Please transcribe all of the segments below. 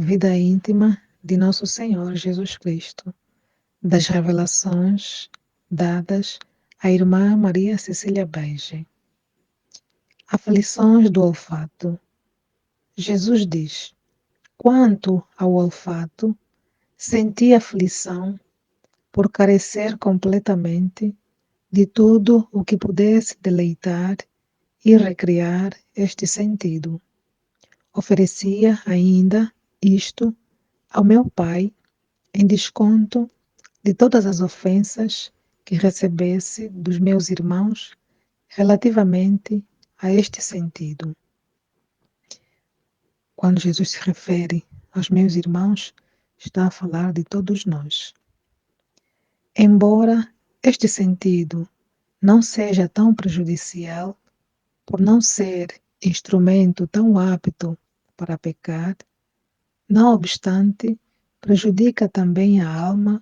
vida íntima de Nosso Senhor Jesus Cristo, das revelações dadas à irmã Maria Cecília Beige. Aflições do olfato. Jesus diz: quanto ao olfato, senti aflição por carecer completamente de tudo o que pudesse deleitar e recriar este sentido. Oferecia ainda isto ao meu Pai em desconto de todas as ofensas que recebesse dos meus irmãos relativamente a este sentido. Quando Jesus se refere aos meus irmãos, está a falar de todos nós. Embora este sentido não seja tão prejudicial, por não ser instrumento tão apto para pecar, não obstante, prejudica também a alma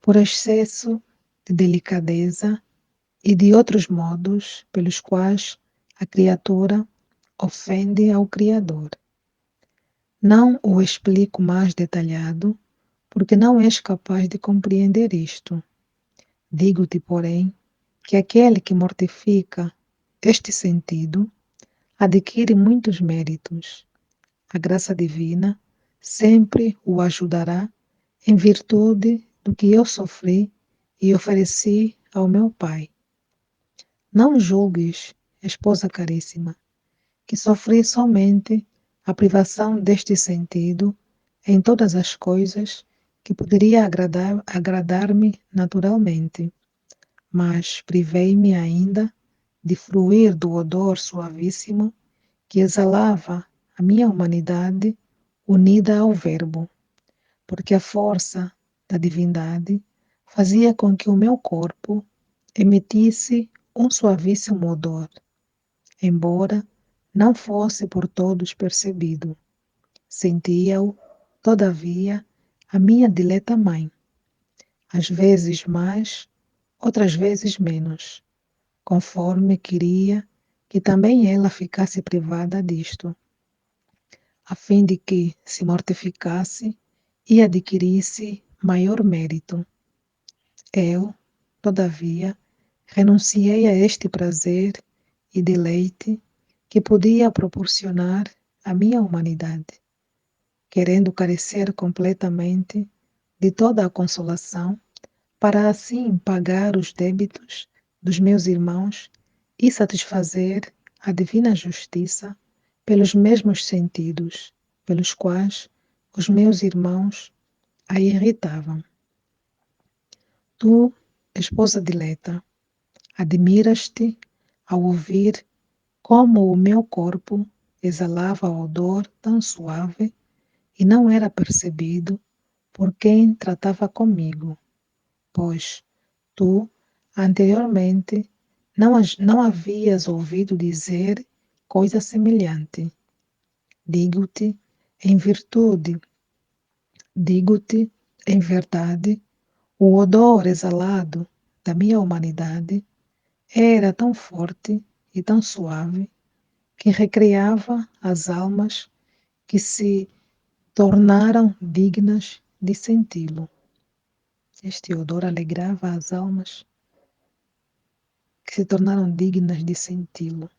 por excesso de delicadeza e de outros modos pelos quais a criatura ofende ao Criador. Não o explico mais detalhado, porque não és capaz de compreender isto. Digo-te, porém, que aquele que mortifica este sentido adquire muitos méritos. A graça divina sempre o ajudará em virtude do que eu sofri e ofereci ao meu Pai. Não julgues, esposa caríssima, que sofri somente a privação deste sentido em todas as coisas que poderia agradar-me naturalmente, mas privei-me ainda de fruir do odor suavíssimo que exalava a minha humanidade unida ao Verbo, porque a força da divindade fazia com que o meu corpo emitisse um suavíssimo odor, embora não fosse por todos percebido. Sentia-o, todavia, a minha dileta mãe, às vezes mais, outras vezes menos, conforme queria que também ela ficasse privada disto, a fim de que se mortificasse e adquirisse maior mérito. Eu, todavia, renunciei a este prazer e deleite que podia proporcionar à minha humanidade, querendo carecer completamente de toda a consolação, para assim pagar os débitos dos meus irmãos e satisfazer a divina justiça pelos mesmos sentidos pelos quais os meus irmãos a irritavam. Tu, esposa dileta, admiras-te ao ouvir como o meu corpo exalava odor tão suave e não era percebido por quem tratava comigo, pois tu, anteriormente, não havias ouvido dizer coisa semelhante. Digo-te, em virtude, digo-te, em verdade, o odor exalado da minha humanidade era tão forte e tão suave que recriava as almas que se tornaram dignas de senti-lo. Este odor alegrava as almas que se tornaram dignas de senti-lo.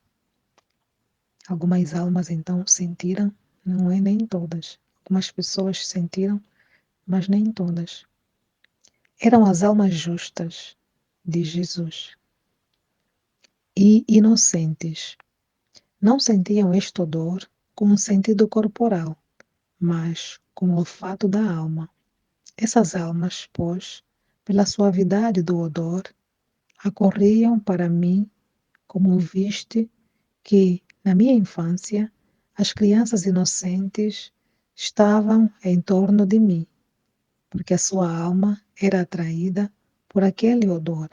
Algumas almas então sentiram, não é nem todas. Algumas pessoas sentiram, mas nem todas. Eram as almas justas de Jesus e inocentes. Não sentiam este odor com um sentido corporal, mas com o olfato da alma. Essas almas, pois, pela suavidade do odor, acorriam para mim como viste que, na minha infância, as crianças inocentes estavam em torno de mim, porque a sua alma era atraída por aquele odor.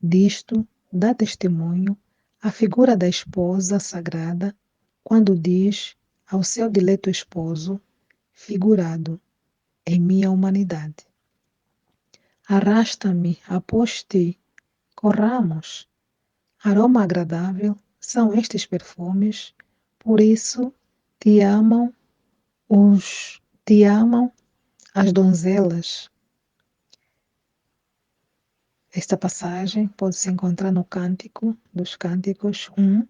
Disto dá testemunho a figura da esposa sagrada quando diz ao seu dileto esposo, figurado em minha humanidade: arrasta-me após ti, corramos. Aroma agradável são estes perfumes, por isso te amam Os te amam as donzelas. Esta passagem pode se encontrar no Cântico dos Cânticos 1.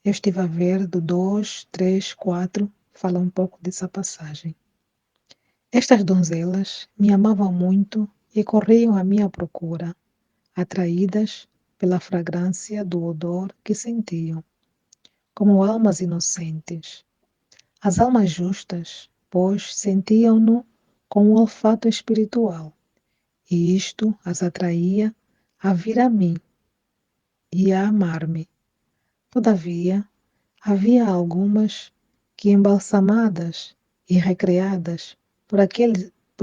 Eu estive a ver do 2, 3, 4, fala um pouco dessa passagem. Estas donzelas me amavam muito e corriam à minha procura, atraídas pela fragrância do odor que sentiam, como almas inocentes. As almas justas, pois, sentiam-no com um olfato espiritual, e isto as atraía a vir a mim e a amar-me. Todavia, havia algumas que, embalsamadas e recreadas por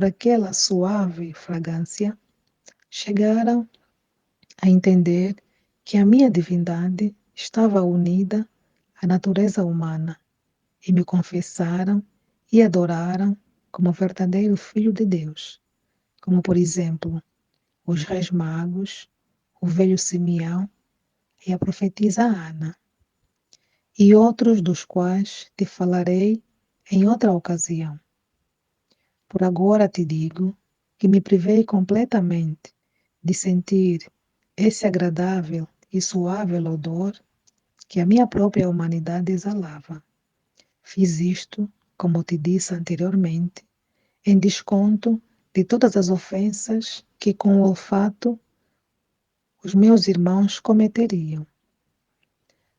aquela suave fragrância, chegaram a entender que a minha divindade estava unida à natureza humana e me confessaram e adoraram como verdadeiro Filho de Deus, como por exemplo os reis magos, o velho Simeão e a profetisa Ana, e outros dos quais te falarei em outra ocasião. Por agora te digo que me privei completamente de sentir esse agradável e suave odor que a minha própria humanidade exalava. Fiz isto, como te disse anteriormente, em desconto de todas as ofensas que com o olfato os meus irmãos cometeriam.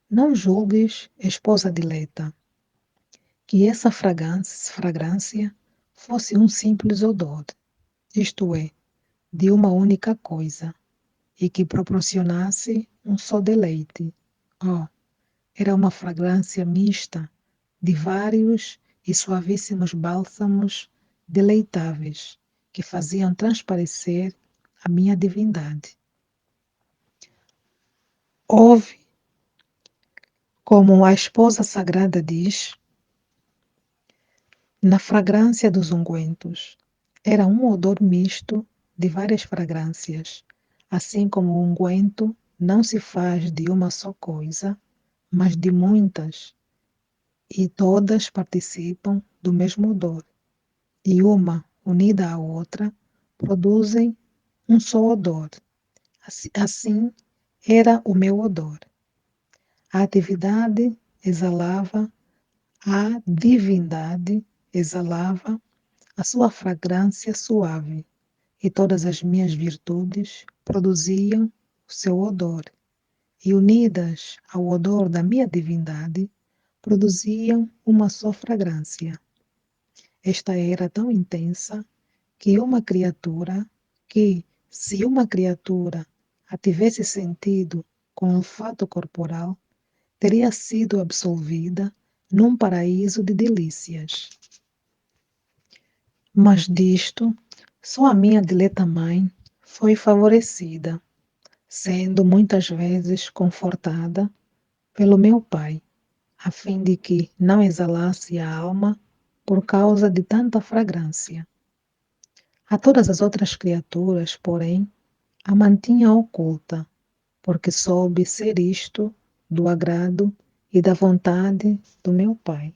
Não julgues, esposa dileta, que essa fragrância fosse um simples odor, isto é, de uma única coisa, e que proporcionasse um só deleite. Oh, era uma fragrância mista de vários e suavíssimos bálsamos deleitáveis que faziam transparecer a minha divindade. Ouve como a esposa sagrada diz, na fragrância dos ungüentos. Era um odor misto de várias fragrâncias, assim como o unguento não se faz de uma só coisa, mas de muitas, e todas participam do mesmo odor, e uma, unida à outra, produzem um só odor. Assim era o meu odor. A atividade exalava, a divindade exalava a sua fragrância suave, e todas as minhas virtudes produziam o seu odor, e unidas ao odor da minha divindade, produziam uma só fragrância. Esta era tão intensa que, se uma criatura a tivesse sentido com olfato corporal, teria sido absolvida num paraíso de delícias. Mas disto, só a minha dileta mãe foi favorecida, sendo muitas vezes confortada pelo meu pai, a fim de que não exalasse a alma por causa de tanta fragrância. A todas as outras criaturas, porém, a mantinha oculta, porque soube ser isto do agrado e da vontade do meu pai.